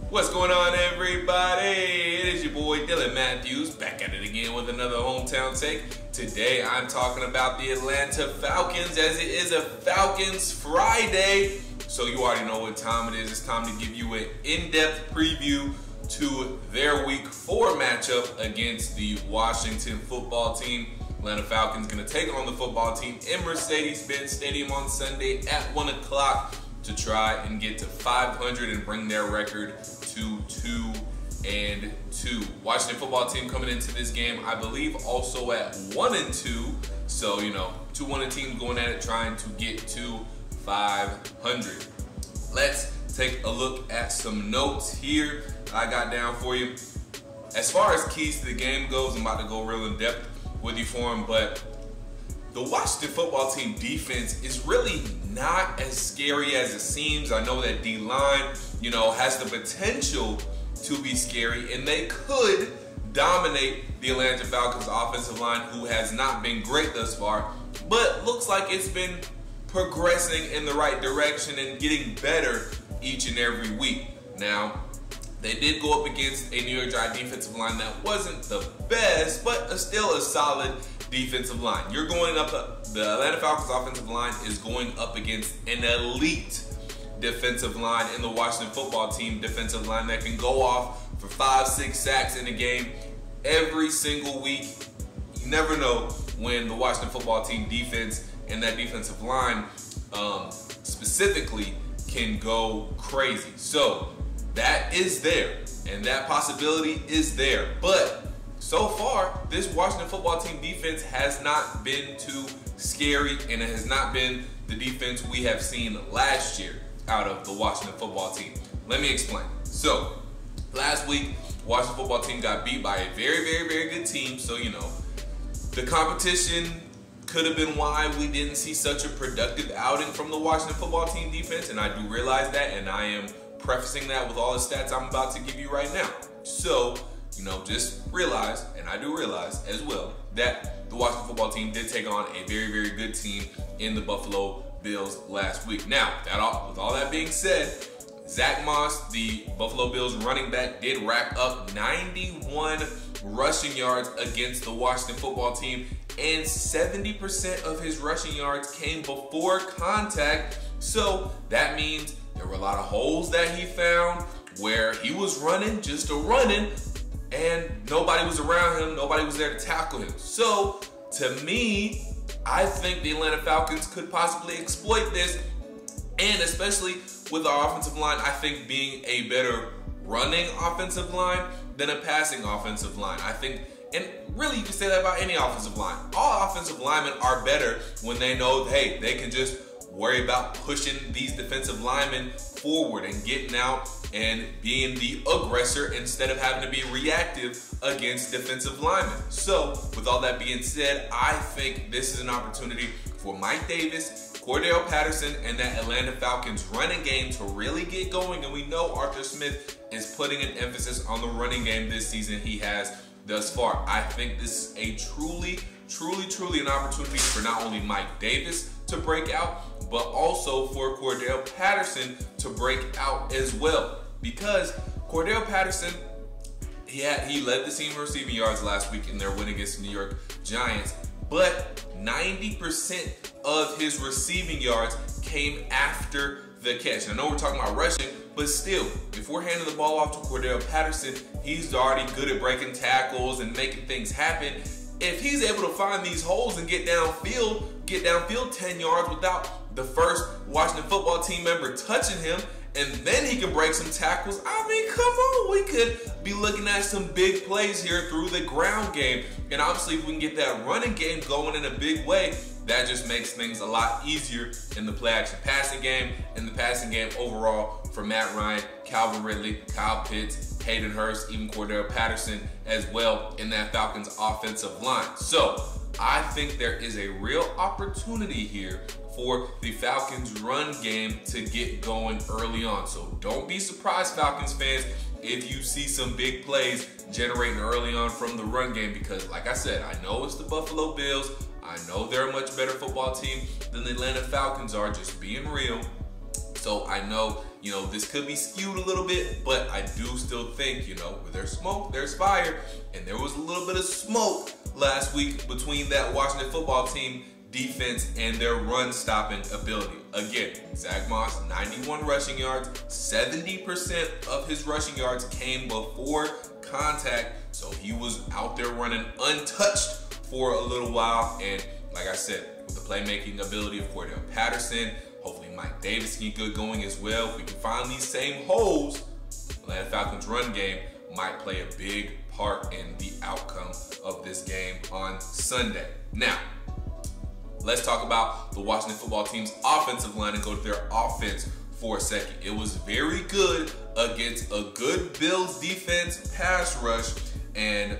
What's going on, everybody? It is your boy Dylan Mathews back at it again with another hometown take. Today I'm talking about the Atlanta Falcons, as it is a Falcons Friday. So you already know what time it is. It's time to give you an in-depth preview to their Week 4 matchup against the Washington football team. Atlanta Falcons going to take on the football team in Mercedes-Benz Stadium on Sunday at 1 o'clock to try and get to 500 and bring their record to 2-2. Washington football team coming into this game, I believe, also at 1-2. So, you know, 2-1 teams going at it trying to get to 500. Let's take a look at some notes here I got down for you. As far as keys to the game goes, I'm about to go real in depth with you for them, but the Washington football team defense is really not as scary as it seems. I know that D-line, you know, has the potential to be scary, and they could dominate the Atlanta Falcons offensive line, who has not been great thus far, but looks like it's been progressing in the right direction and getting better each and every week. Now, they did go up against a New York Giants defensive line that wasn't the best, but still a solid defensive line. You're going up, the Atlanta Falcons offensive line is going up against an elite defensive line in the Washington football team defensive line that can go off for 5-6 sacks in a game every single week. You never know when the Washington football team defense and that defensive line specifically can go crazy. So that is there, and that possibility is there. But so far, this Washington football team defense has not been too scary, and it has not been the defense we have seen last year out of the Washington football team. Let me explain. So, last week, Washington football team got beat by a very, very, very good team. So, you know, the competition could have been why we didn't see such a productive outing from the Washington football team defense, and I do realize that, and I am prefacing that with all the stats I'm about to give you right now. So, you know, just realize, and I do realize as well, that the Washington football team did take on a very, very good team in the Buffalo Bills last week. Now, with all that being said, Zach Moss, the Buffalo Bills running back, did rack up 91 rushing yards against the Washington football team, and 70% of his rushing yards came before contact. So that means there were a lot of holes that he found where he was running, just running, and nobody was around him, nobody was there to tackle him. So, to me, I think the Atlanta Falcons could possibly exploit this, and especially with our offensive line, I think being a better running offensive line than a passing offensive line. I think, and really you can say that about any offensive line. All offensive linemen are better when they know, hey, they can just worry about pushing these defensive linemen forward and getting out and being the aggressor instead of having to be reactive against defensive linemen. So, with all that being said, I think this is an opportunity for Mike Davis, Cordell Patterson, and that Atlanta Falcons running game to really get going. And we know Arthur Smith is putting an emphasis on the running game this season. He has thus far. I think this is a truly an opportunity for not only Mike Davis to break out, but also for Cordell Patterson to break out as well. Because Cordell Patterson, he led the team in receiving yards last week in their win against the New York Giants, but 90% of his receiving yards came after the catch. I know we're talking about rushing, but still, if we're handing the ball off to Cordell Patterson, he's already good at breaking tackles and making things happen. If he's able to find these holes and get downfield 10 yards without the first Washington football team member touching him, and then he can break some tackles, I mean, come on, we could be looking at some big plays here through the ground game. And obviously, if we can get that running game going in a big way, that just makes things a lot easier in the play-action passing game, and the passing game overall for Matt Ryan, Calvin Ridley, Kyle Pitts, Hayden Hurst, even Cordell Patterson as well in that Falcons offensive line. So I think there is a real opportunity here for the Falcons run game to get going early on. So don't be surprised, Falcons fans, if you see some big plays generating early on from the run game, because like I said, I know it's the Buffalo Bills. I know they're a much better football team than the Atlanta Falcons are, just being real. So I know, this could be skewed a little bit, but I do still think, where there's smoke, there's fire. And there was a little bit of smoke last week between that Washington football team defense and their run-stopping ability. Again, Zach Moss, 91 rushing yards, 70% of his rushing yards came before contact, so he was out there running untouched for a little while. And like I said, with the playmaking ability of Cordell Patterson, hopefully Mike Davis can get going as well. If we can find these same holes, Atlanta Falcons run game might play a big part in the outcome of this game on Sunday. Now, let's talk about the Washington football team's offensive line and go to their offense for a second. It was very good against a good Bills defense pass rush, and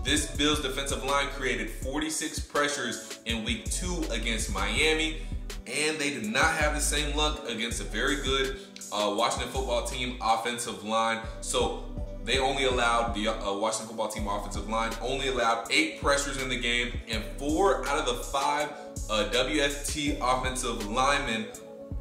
this Bills defensive line created 46 pressures in week 2 against Miami, and they did not have the same luck against a very good Washington football team offensive line. So they only allowed, the Washington football team offensive line only allowed 8 pressures in the game, and 4 out of the 5 WFT offensive linemen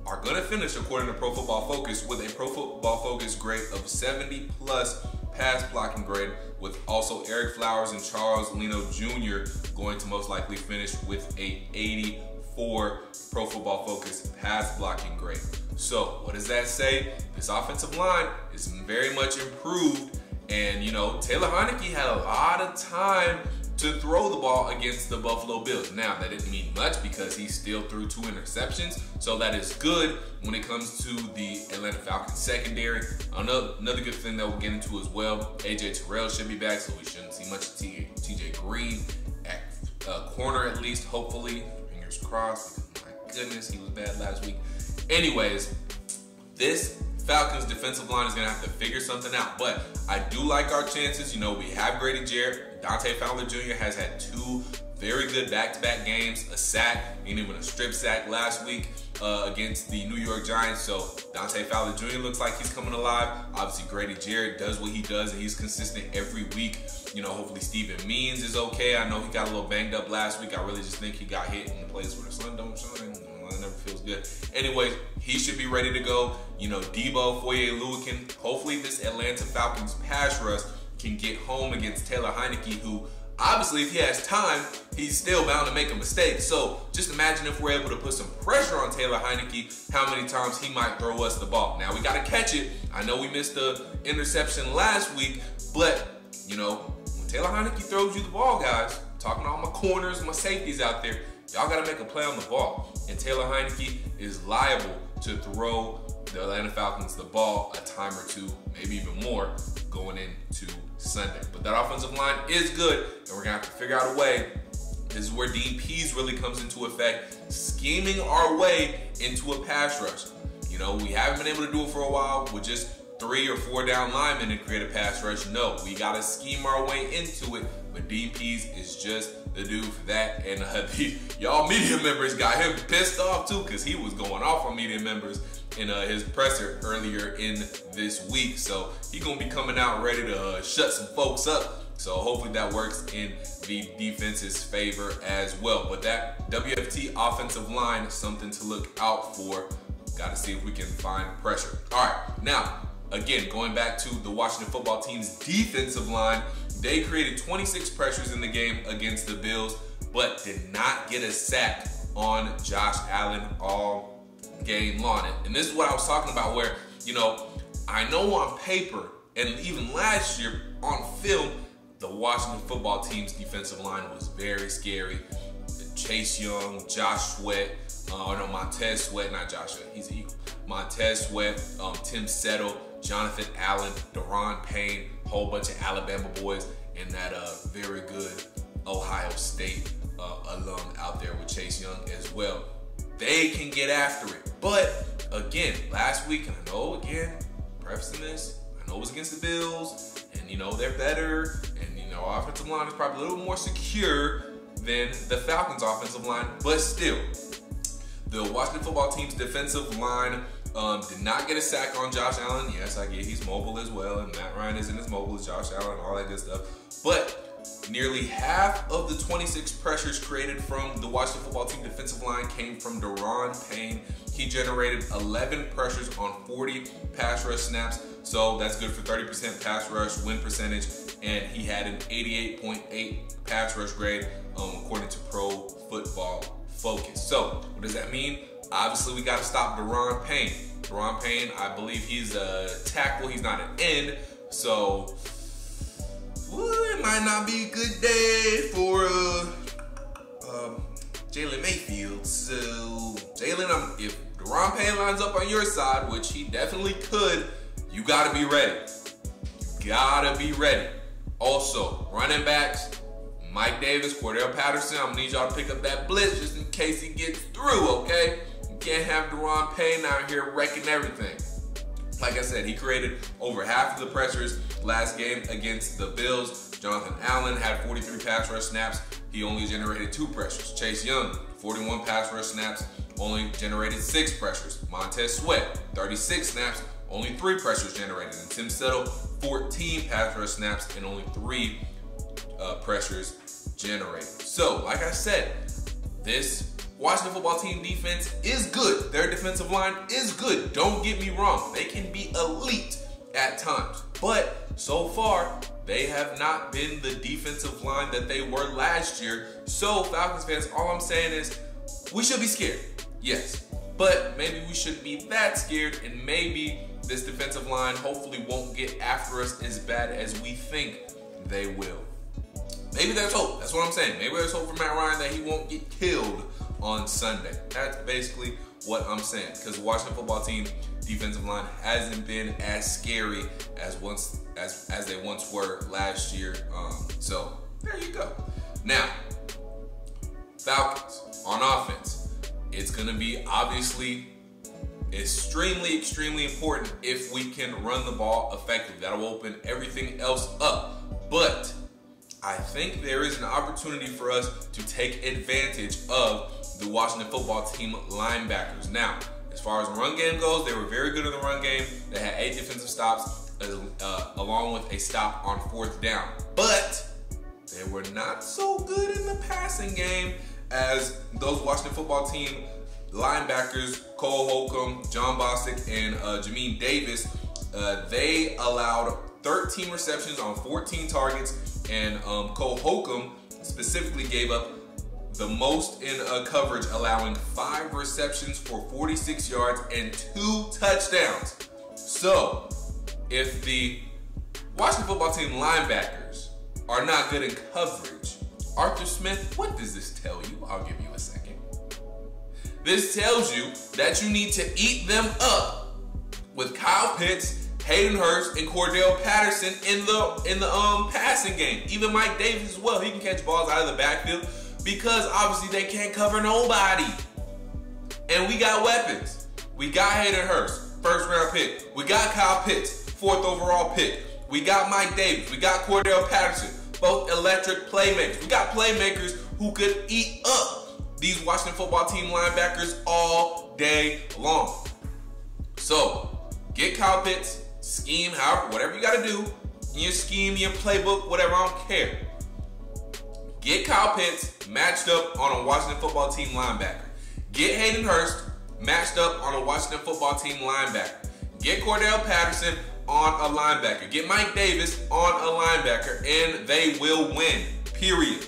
are going to finish, according to Pro Football Focus, with a Pro Football Focus grade of 70 plus pass blocking grade, with also Eric Flowers and Charles Leno Jr. going to most likely finish with a 84 Pro Football Focus pass blocking grade. So what does that say? This offensive line is very much improved, and Taylor Heinicke had a lot of time to throw the ball against the Buffalo Bills. Now, that didn't mean much because he still threw 2 interceptions, so that is good when it comes to the Atlanta Falcons secondary. Another good thing that we'll get into as well, AJ Terrell should be back, so we shouldn't see much of TJ Green at corner, at least, hopefully. Fingers crossed, because my goodness, he was bad last week. Anyways, this Falcons defensive line is going to have to figure something out, but I do like our chances. We have Grady Jarrett. Dante Fowler Jr. has had 2 very good back-to-back games, a sack, and even a strip sack last week against the New York Giants. So Dante Fowler Jr. looks like he's coming alive. Obviously, Grady Jarrett does what he does, and he's consistent every week. Hopefully Steven Means is okay. I know he got a little banged up last week. I really just think he got hit in the place where the sun don't shine. It never feels good. Anyways, he should be ready to go. Debo, Foye-Oluokun. Hopefully this Atlanta Falcons pass rush can get home against Taylor Heinicke, who obviously, if he has time, he's still bound to make a mistake. So just imagine if we're able to put some pressure on Taylor Heinicke, how many times he might throw us the ball. Now, we got to catch it. I know we missed the interception last week, but, when Taylor Heinicke throws you the ball, guys, I'm talking to all my corners, my safeties out there, y'all got to make a play on the ball. And Taylor Heinicke is liable to throw the Atlanta Falcons the ball a time or 2, maybe even more, going into Sunday. But that offensive line is good, and we're going to have to figure out a way. This is where DPs really comes into effect, scheming our way into a pass rush. We haven't been able to do it for a while with just 3 or 4 down linemen and create a pass rush. No, we got to scheme our way into it, but DPs is just the dude for that. And y'all media members got him pissed off too, because he was going off on media members in his presser earlier in this week. So he's going to be coming out ready to shut some folks up. So hopefully that works in the defense's favor as well. But that WFT offensive line is something to look out for. Got to see if we can find pressure. All right, now, again, going back to the Washington football team's defensive line, they created 26 pressures in the game against the Bills, but did not get a sack on Josh Allen all game long. And this is what I was talking about, where, I know on paper, and even last year on film, the Washington football team's defensive line was very scary. Chase Young, Josh Sweat, Montez Sweat, not Josh Sweat, he's an Eagle. Montez Sweat, Tim Settle, Jonathan Allen, Daron Payne, whole bunch of Alabama boys, and that very good Ohio State alum out there with Chase Young as well. They can get after it. But again, last week, I know, again, prefacing this, I know it was against the Bills, and they're better, and our offensive line is probably a little more secure than the Falcons offensive line, but still, the Washington football team's defensive line did not get a sack on Josh Allen. Yes, I get he's mobile as well, and Matt Ryan isn't as mobile as Josh Allen, all that good stuff. But Nearly half of the 26 pressures created from the Washington football team defensive line came from Deshaun Payne. He generated 11 pressures on 40 pass rush snaps, so that's good for 30% pass rush win percentage, and he had an 88.8 pass rush grade according to Pro Football Focus. So what does that mean? Obviously, we got to stop Deshaun Payne. Deshaun Payne, I believe he's a tackle. He's not an end, so it might not be a good day for Jalen Mayfield. So, Jalen, if Deshaun Payne lines up on your side, which he definitely could, you got to be ready. You got to be ready. Also, running backs, Mike Davis, Cordell Patterson, I'm going to need y'all to pick up that blitz just in case he gets through, okay? You can't have Deshaun Payne out here wrecking everything. Like I said, he created over half of the pressures last game against the Bills. Jonathan Allen had 43 pass rush snaps. He only generated 2 pressures. Chase Young, 41 pass rush snaps, only generated 6 pressures. Montez Sweat, 36 snaps, only 3 pressures generated. And Tim Settle, 14 pass rush snaps and only 3 pressures generated. So, like I said, this Washington football team defense is good. Their defensive line is good. Don't get me wrong. They can be elite at times. But so far, they have not been the defensive line that they were last year. So, Falcons fans, all I'm saying is we should be scared. Yes. But maybe we shouldn't be that scared, and maybe this defensive line hopefully won't get after us as bad as we think they will. Maybe there's hope. That's what I'm saying. Maybe there's hope for Matt Ryan that he won't get killed on Sunday. That's basically what I'm saying, because the Washington football team defensive line hasn't been as scary as they once were last year. So there you go. Now, Falcons on offense. It's going to be obviously extremely important if we can run the ball effectively. That'll open everything else up. But I think there is an opportunity for us to take advantage of the Washington football team linebackers. Now, as far as the run game goes, they were very good in the run game. They had 8 defensive stops along with a stop on 4th down. But they were not so good in the passing game, as those Washington football team linebackers, Cole Holcomb, John Bostic, and Jamin Davis, they allowed 13 receptions on 14 targets, and Cole Holcomb specifically gave up the most in coverage, allowing 5 receptions for 46 yards and 2 touchdowns. So, if the Washington football team linebackers are not good in coverage, Arthur Smith, what does this tell you? I'll give you a second. This tells you that you need to eat them up with Kyle Pitts, Hayden Hurst, and Cordell Patterson in the passing game. Even Mike Davis as well. He can catch balls out of the backfield, because obviously they can't cover nobody. And we got weapons. We got Hayden Hurst, 1st round pick. We got Kyle Pitts, 4th overall pick. We got Mike Davis. We got Cordell Patterson, both electric playmakers. We got playmakers who could eat up these Washington football team linebackers all day long. So, get Kyle Pitts, scheme, however, whatever you got to do, in your scheme, your playbook, whatever, I don't care. Get Kyle Pitts matched up on a Washington football team linebacker. Get Hayden Hurst matched up on a Washington football team linebacker. Get Cordell Patterson on a linebacker. Get Mike Davis on a linebacker, and they will win, period.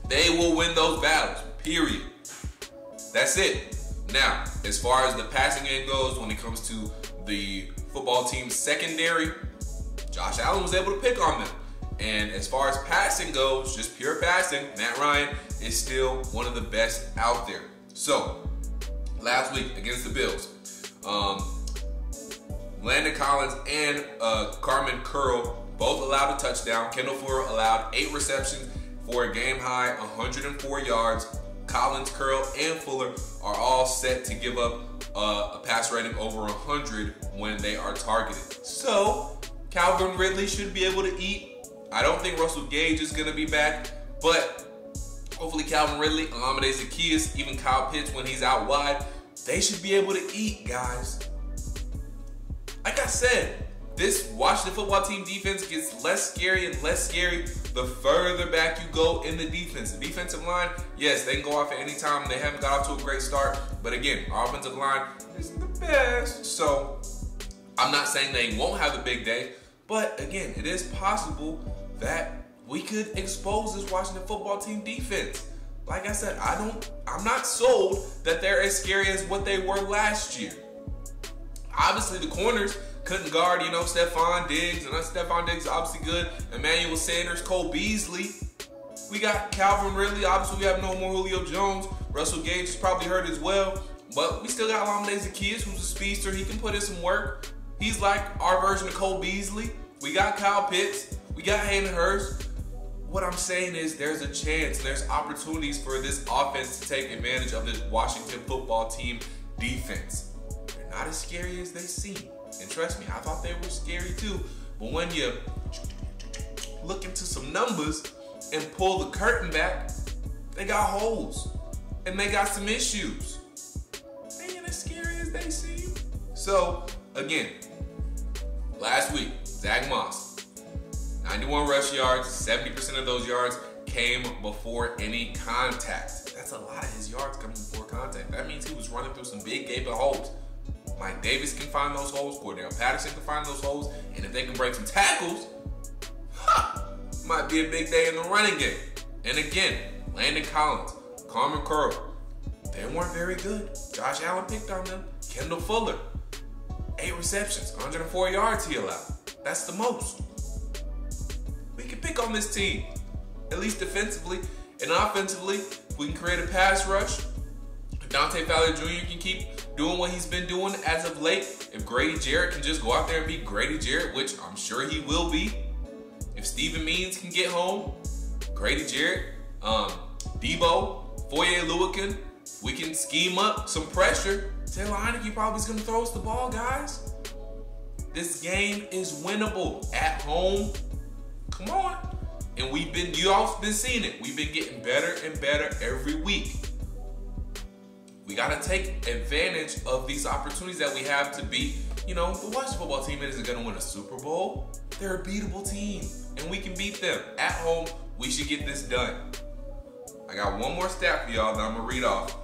They will win those battles, period. That's it. Now, as far as the passing game goes, when it comes to the football team's secondary, Josh Allen was able to pick on them. And as far as passing goes, just pure passing, Matt Ryan is still one of the best out there. So, last week against the Bills, Landon Collins and Carmen Curl both allowed a touchdown. Kendall Fuller allowed 8 receptions for a game-high 104 yards. Collins, Curl, and Fuller are all set to give up a pass rating over 100 when they are targeted. So, Calvin Ridley should be able to eat. I don't think Russell Gage is going to be back, but hopefully Calvin Ridley, Olamide Zaccheaus, even Kyle Pitts when he's out wide, they should be able to eat, guys. Like I said, this Washington football team defense gets less scary and less scary the further back you go in the defense. The defensive line, yes, they can go off at any time. They haven't got off to a great start. But again, our offensive line isn't the best. So I'm not saying they won't have a big day. But again, it is possible that we could expose this Washington football team defense. Like I said, I'm not sold that they're as scary as what they were last year. Obviously, the corners couldn't guard, Stephon Diggs, and Stephon Diggs is obviously good. Emmanuel Sanders, Cole Beasley. We got Calvin Ridley. Obviously, we have no more Julio Jones. Russell Gage is probably hurt as well. But we still got Olamide Zaccheaus, who's a speedster. He can put in some work. He's like our version of Cole Beasley. We got Kyle Pitts. We got Hayden Hurst. What I'm saying is there's a chance, there's opportunities for this offense to take advantage of this Washington football team defense. They're not as scary as they seem. And trust me, I thought they were scary too. But when you look into some numbers and pull the curtain back, they got holes. And they got some issues. They ain't as scary as they seem. So, again, last week, Zach Moss, 91 rush yards, 70% of those yards came before any contact. That's a lot of his yards coming before contact. That means he was running through some big gaping holes. Mike Davis can find those holes, Cordell Patterson can find those holes, and if they can break some tackles, might be a big day in the running game. And again, Landon Collins, Carmen Curl, they weren't very good. Josh Allen picked on them. Kendall Fuller, 8 receptions, 104 yards he allowed. That's the most. We can pick on this team, at least defensively and offensively. If we can create a pass rush, if Dante Fowler Jr. can keep doing what he's been doing as of late, if Grady Jarrett can just go out there and be Grady Jarrett, which I'm sure he will be, if Steven Means can get home, Grady Jarrett, Debo, Foye Oluokun, we can scheme up some pressure. Taylor Heineke probably is going to throw us the ball, guys. This game is winnable at home. Come on. And you all been seeing it. We've been getting better and better every week. We got to take advantage of these opportunities that we have to beat, the Washington football team isn't going to win a Super Bowl. They're a beatable team, and we can beat them. At home, we should get this done. I got one more stat for y'all that I'm going to read off.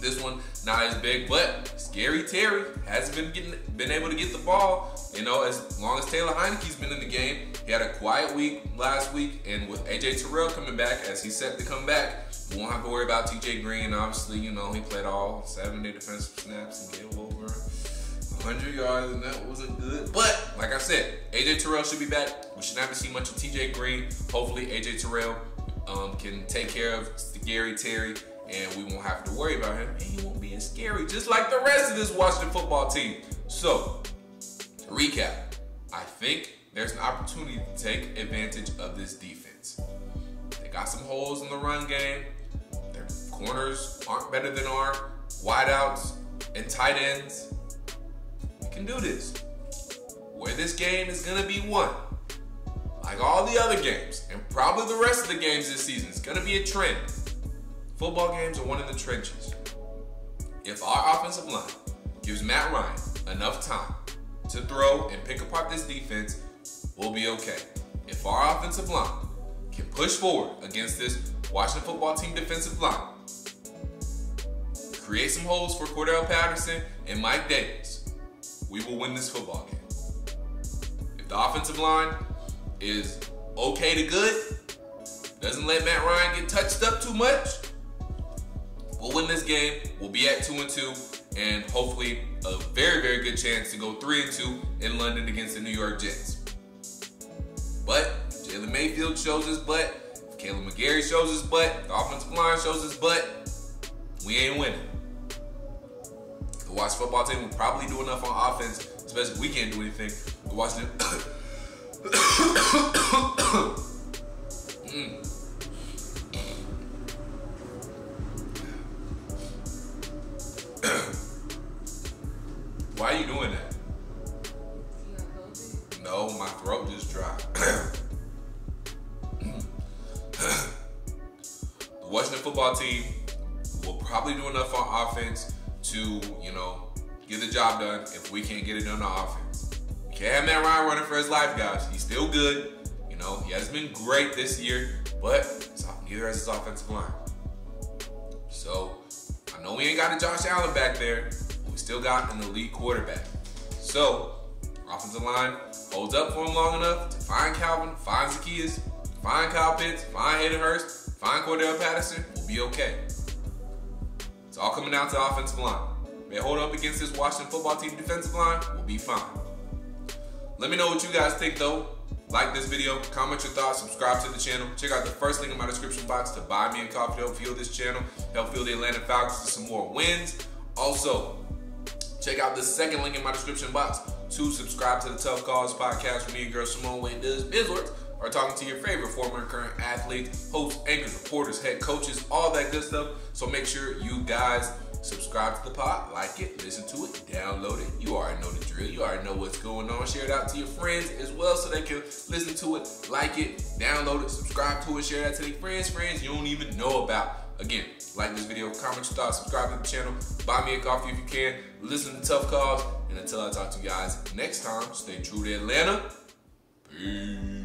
This one, not as big, but Scary Terry hasn't been able to get the ball, as long as Taylor Heineke's been in the game. He had a quiet week last week, and with AJ Terrell coming back, as he's set to come back, we won't have to worry about TJ Green. Obviously, he played all 7-day defensive snaps and gave over 100 yards, and that wasn't good. But, like I said, AJ Terrell should be back. We should not see much of TJ Green. Hopefully, AJ Terrell can take care of Scary Terry, and we won't have to worry about him, and he won't be as scary, just like the rest of this Washington football team. So, to recap, I think there's an opportunity to take advantage of this defense. They got some holes in the run game. Their corners aren't better than our wideouts and tight ends. We can do this. Where this game is going to be won, like all the other games, and probably the rest of the games this season, it's going to be a trend. Football games are won in the trenches. If our offensive line gives Matt Ryan enough time to throw and pick apart this defense, we'll be okay. If our offensive line can push forward against this Washington football team defensive line, create some holes for Cordell Patterson and Mike Davis, we will win this football game. If the offensive line is okay to good, doesn't let Matt Ryan get touched up too much, we'll win this game. We'll be at 2-2, and hopefully a very, very good chance to go 3-2 in London against the New York Jets. But if Jalen Mayfield shows his butt, if Caleb McGarry shows his butt, the offensive line shows his butt, we ain't winning. The Washington football team will probably do enough on offense, especially if we can't do anything. The Washington Why are you doing that? No, my throat just dropped. The Washington football team will probably do enough on offense to, get the job done if we can't get it done on offense. We can't have got Matt Ryan running for his life, guys. He's still good. You know, he hasn't been great this year, but neither has his offensive line. So, I know we ain't got a Josh Allen back there, but we still got an elite quarterback. So, our offensive line holds up for him long enough to find Calvin, find Zacchaeus, find Kyle Pitts, find Hayden Hurst, find Cordell Patterson. We'll be okay. It's all coming down to the offensive line. They hold up against this Washington football team defensive line, we'll be fine. Let me know what you guys think though. Like this video, comment your thoughts, subscribe to the channel. Check out the first link in my description box to buy me a coffee to help fuel this channel, help fuel the Atlanta Falcons to some more wins. Also, check out the second link in my description box to subscribe to the Tough Cause podcast where me and girl Symone WithTheSports are talking to your favorite former and current athletes, hosts, anchors, reporters, head coaches, all that good stuff. So make sure you guys subscribe to the pod, like it, listen to it, download it. You already know the drill. You already know what's going on. Share it out to your friends as well so they can listen to it, like it, download it, subscribe to it, share that to their friends you don't even know about. Again, like this video, comment your thoughts, subscribe to the channel, buy me a coffee if you can, listen to Tough Cause, and until I talk to you guys next time, stay true to Atlanta. Peace.